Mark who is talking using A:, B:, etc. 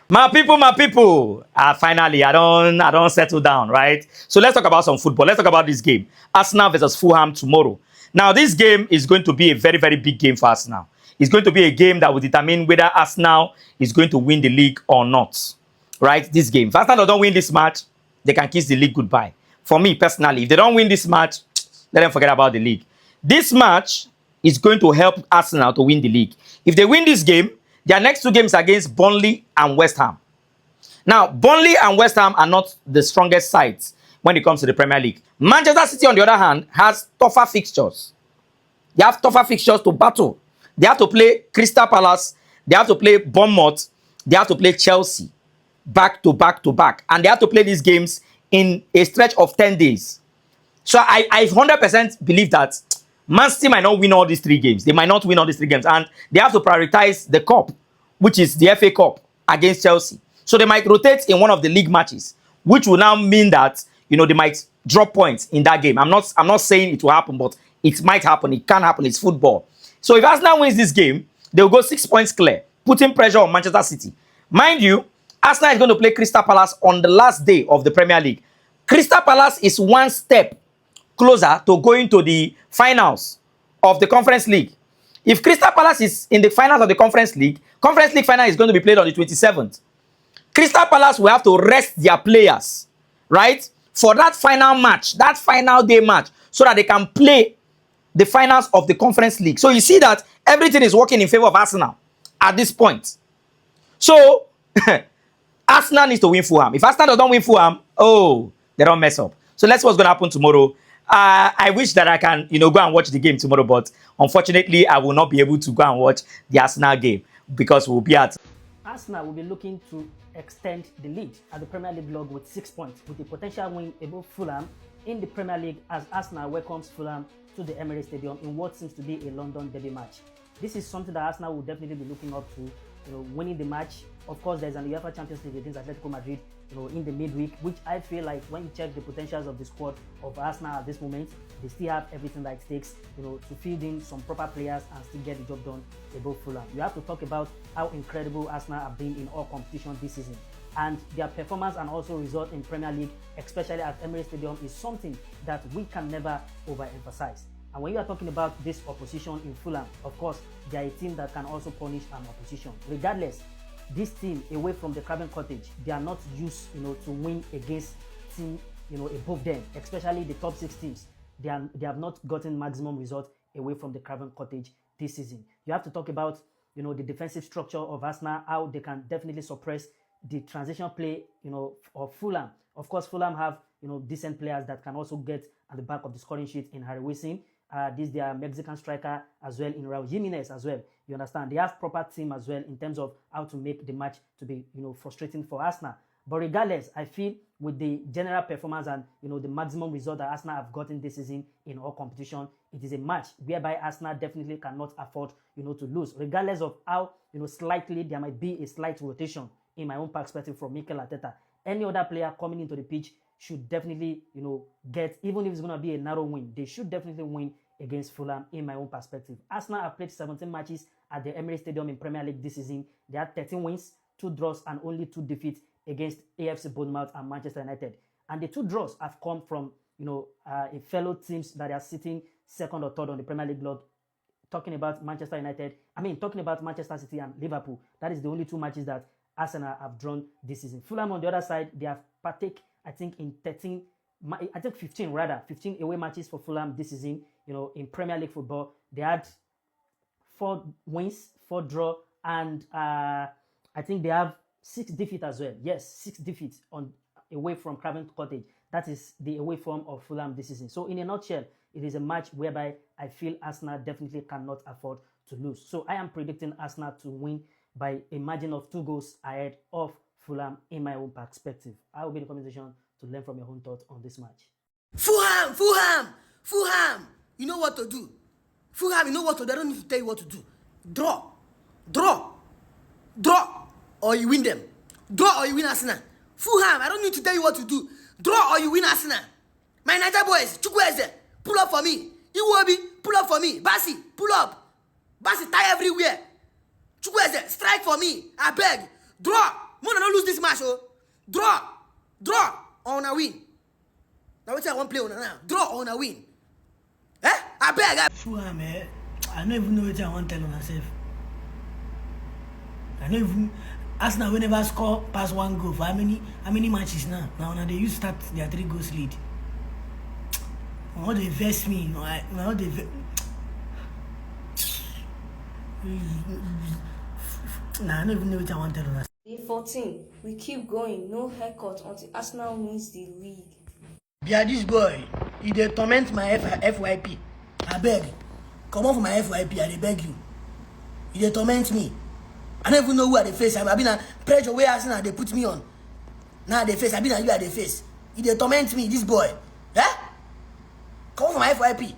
A: My people. Finally, I don't settle down, right? So let's talk about some football. Let's talk about this game. Arsenal versus Fulham tomorrow. Now, this game is going to be a very, very big game for Arsenal. It's going to be a game that will determine whether Arsenal is going to win the league or not. Right? This game. If Arsenal don't win this match, they can kiss the league goodbye. For me personally, if they don't win this match, let them forget about the league. This match is going to help Arsenal to win the league. If they win this game, their next two games are against Burnley and West Ham. Now, Burnley and West Ham are not the strongest sides when it comes to the Premier League. Manchester City, on the other hand, has tougher fixtures. They have tougher fixtures to battle. They have to play Crystal Palace. They have to play Bournemouth. They have to play Chelsea back to back to back. And they have to play these games in a stretch of 10 days. So I 100% believe that Man City might not win all these three games. They might not win all these three games. And they have to prioritize the cup, which is the FA Cup against Chelsea. So they might rotate in one of the league matches, which will now mean that, they might drop points in that game. I'm not saying it will happen, but it might happen. It can happen. It's football. So if Arsenal wins this game, they'll go 6 points clear, putting pressure on Manchester City. Mind you, Arsenal is going to play Crystal Palace on the last day of the Premier League. Crystal Palace is one step closer to going to the finals of the Conference League. If Crystal Palace is in the finals of the Conference League final is going to be played on the 27th. Crystal Palace will have to rest their players, right, for that final match, that final day match, so that they can play the finals of the Conference League. So you see that everything is working in favor of Arsenal at this point. So Arsenal needs to win Fulham. If Arsenal don't win Fulham, they don't mess up. So let's see what's going to happen tomorrow. I wish that I can, go and watch the game tomorrow, but unfortunately, I will not be able to go and watch the Arsenal game because we'll be at.
B: Arsenal will be looking to extend the lead at the Premier League log with 6 points, with a potential win above Fulham in the Premier League as Arsenal welcomes Fulham to the Emirates Stadium in what seems to be a London derby match. This is something that Arsenal will definitely be looking up to, winning the match. Of course, there's an UEFA Champions League against Atletico Madrid, in the midweek, which I feel like when you check the potentials of the squad of Arsenal at this moment, they still have everything that it takes, to feed in some proper players and still get the job done above Fulham. You have to talk about how incredible Arsenal have been in all competitions this season. And their performance and also result in Premier League, especially at Emirates Stadium, is something that we can never overemphasize. And when you are talking about this opposition in Fulham, of course, they are a team that can also punish an opposition. Regardless, this team away from the Craven Cottage, they are not used, to win against team, above them, especially the top 6 teams. They have not gotten maximum result away from the Craven Cottage this season. You have to talk about, the defensive structure of Arsenal, how they can definitely suppress the transition play, of Fulham. Of course, Fulham have, decent players that can also get at the back of the scoring sheet in Harry Wilson. This their Mexican striker as well in Raul Jimenez as well. You understand? They have proper team as well in terms of how to make the match to be, frustrating for Arsenal. But regardless, I feel with the general performance and, the maximum result that Arsenal have gotten this season in all competition, it is a match whereby Arsenal definitely cannot afford, to lose. Regardless of how, slightly there might be a slight rotation in my own perspective from Mikel Arteta. Any other player coming into the pitch should definitely, get, even if it's going to be a narrow win, they should definitely win against Fulham in my own perspective. Arsenal have played 17 matches at the Emirates Stadium in Premier League this season. They had 13 wins, 2 draws and only 2 defeats against AFC Bournemouth and Manchester United. And the 2 draws have come from, a fellow teams that are sitting second or third on the Premier League log. Talking about Manchester City and Liverpool. That is the only 2 matches that Arsenal have drawn this season. Fulham on the other side, they have partake, I think 15 away matches for Fulham this season, in Premier League football. They had 4 wins, 4 draw, and I think they have 6 defeats as well. Yes, 6 defeats away from Craven Cottage. That is the away form of Fulham this season. So in a nutshell, it is a match whereby I feel Arsenal definitely cannot afford to lose. So I am predicting Arsenal to win by a margin of 2 goals ahead of Fulham in my own perspective. I will be in the comment section to learn from your own thoughts on this match.
C: Fulham! You know what to do. Fulham, you know what to do. I don't need to tell you what to do. Draw, or you win them. Draw or you win Arsenal. Fulham, I don't need to tell you what to do. Draw or you win Arsenal. My Niger boys, Chukwueze, pull up for me. Iwobi, pull up for me. Basi, pull up. Basi, tie everywhere. Chukwueze, strike for me. I beg. Draw. More than match, oh. Draw, or una win. Now wetin I wan play una now? Draw or una win. I beg.
D: Fulham, I don't even know what I want to tell on myself. I don't even. Arsenal will never score past 1 goal for how many matches now? Now they use start their 3 goals lead. How they vex me, how they Nah, I don't even know what I want to tell on myself.
E: Day 14, we keep going, no haircut until Arsenal wins the league.
D: Yeah, this boy, he dey torment my FYP. I beg, come on for my FYP, I dey beg you. He dey torment me. I don't even know who I dey face. I been a pressure where Arsenal they put me on. Now they face, I been a you at the face. He dey torment me, this boy. Come on for my FYP.